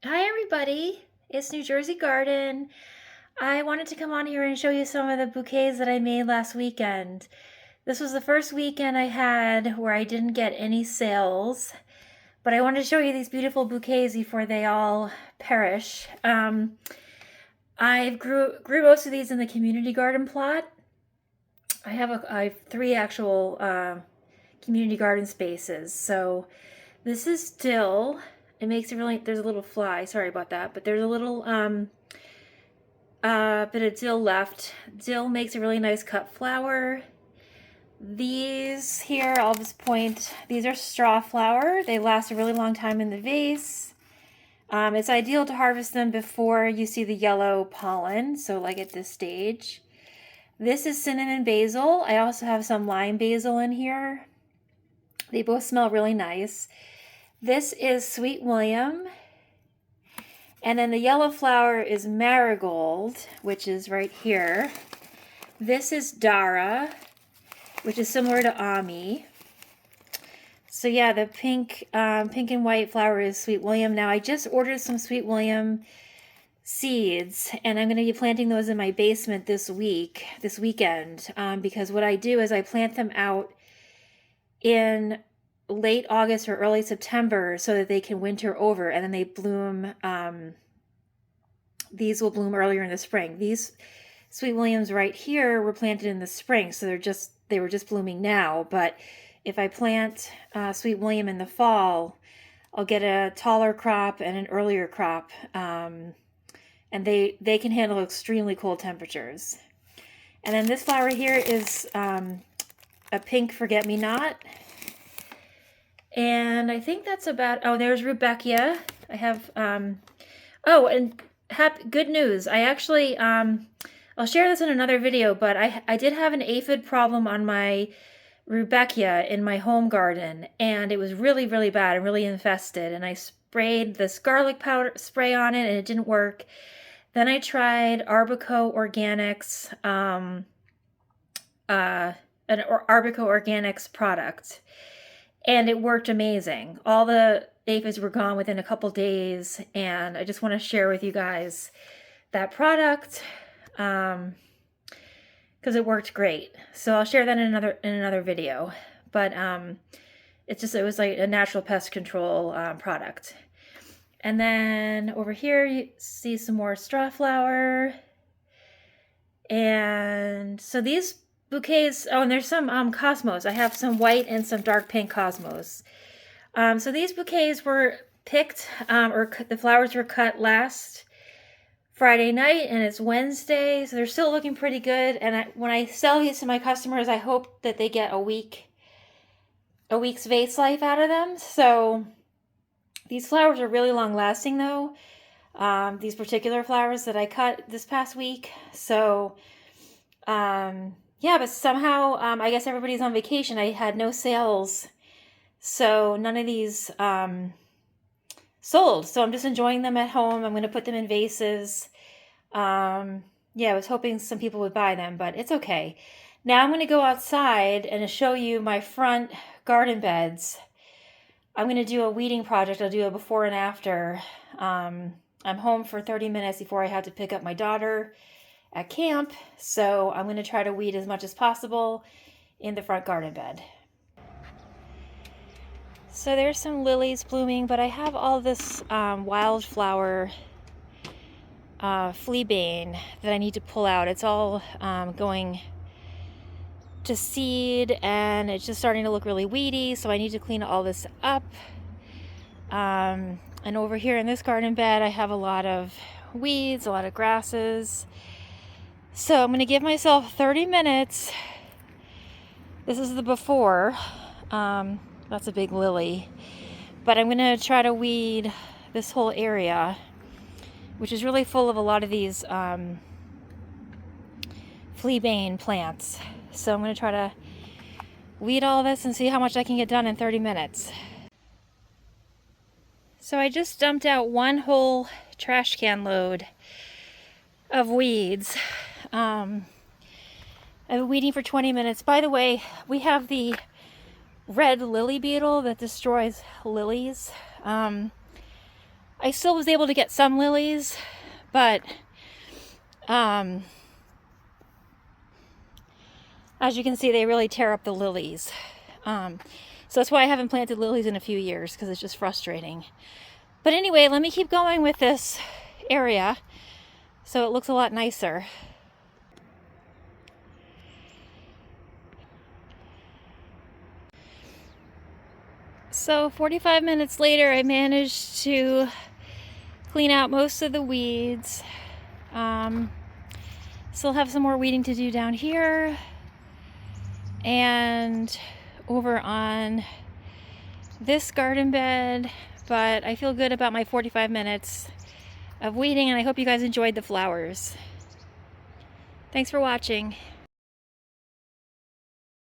Hi everybody, it's New Jersey Garden. I wanted to come on here and show you some of the bouquets that I made last weekend. This was the first weekend I had where I didn't get any sales, but I wanted to show you these beautiful bouquets before they all perish. I grew most of these in the community garden plot. I have three actual community garden spaces. So this is dill. It makes it really, there's a little fly, sorry about that, but there's a little bit of dill left. Dill makes a really nice cut flower. These here, I'll just point, these are straw flower. They last a really long time in the vase. It's ideal to harvest them before you see the yellow pollen, so like at this stage. This is cinnamon basil. I also have some lime basil in here. They both smell really nice. This is Sweet William. And then the yellow flower is marigold, which is right here. This is Dara, which is similar to Ami. So yeah, the pink and white flower is Sweet William. Now I just ordered some Sweet William seeds, and I'm going to be planting those in my basement this weekend, because what I do is I plant them out in late August or early September so that they can winter over, and then they bloom. These will bloom earlier in the spring. These Sweet Williams right here were planted in the spring, so they were just blooming now. But if I plant Sweet William in the fall, I'll get a taller crop and an earlier crop, and they can handle extremely cold temperatures. And then this flower here is a pink forget-me-not. And I think that's about, oh, there's Rudbeckia. I have, oh, and good news. I actually, I'll share this in another video, but I did have an aphid problem on my Rudbeckia in my home garden, and it was really, really bad and really infested. And I sprayed this garlic powder spray on it, and it didn't work. Then I tried Arbico Organics, an Arbico Organics product, and it worked amazing. All the aphids were gone within a couple days, and I just want to share with you guys that product because it worked great. So I'll share that in another video. But it was like a natural pest control product. And then over here you see some more straw flower. And so these bouquets, oh, and there's some cosmos. I have some white and some dark pink cosmos. So these bouquets were picked, the flowers were cut last Friday night, and it's Wednesday, so they're still looking pretty good. And when I sell these to my customers, I hope that they get a week's vase life out of them. So these flowers are really long lasting though. These particular flowers that I cut this past week. So, yeah, but somehow, I guess everybody's on vacation. I had no sales, so none of these sold. So I'm just enjoying them at home. I'm going to put them in vases. Yeah, I was hoping some people would buy them, but it's okay. Now I'm going to go outside and show you my front garden beds. I'm going to do a weeding project. I'll do a before and after. I'm home for 30 minutes before I have to pick up my daughter at camp, so I'm going to try to weed as much as possible in the front garden bed. So there's some lilies blooming, but I have all this wildflower fleabane that I need to pull out. It's all going to seed, and it's just starting to look really weedy, so I need to clean all this up. And over here in this garden bed, I have a lot of weeds, a lot of grasses. So I'm going to give myself 30 minutes. This is the before. That's a big lily. But I'm going to try to weed this whole area, which is really full of a lot of these fleabane plants. So I'm going to try to weed all this and see how much I can get done in 30 minutes. So I just dumped out one whole trash can load of weeds. I've been weeding for 20 minutes. By the way, we have the red lily beetle that destroys lilies. I still was able to get some lilies, but as you can see, they really tear up the lilies. So that's why I haven't planted lilies in a few years, because it's just frustrating. But anyway, let me keep going with this area so it looks a lot nicer. So 45 minutes later, I managed to clean out most of the weeds. Still have some more weeding to do down here and over on this garden bed, but I feel good about my 45 minutes of weeding, and I hope you guys enjoyed the flowers. Thanks for watching.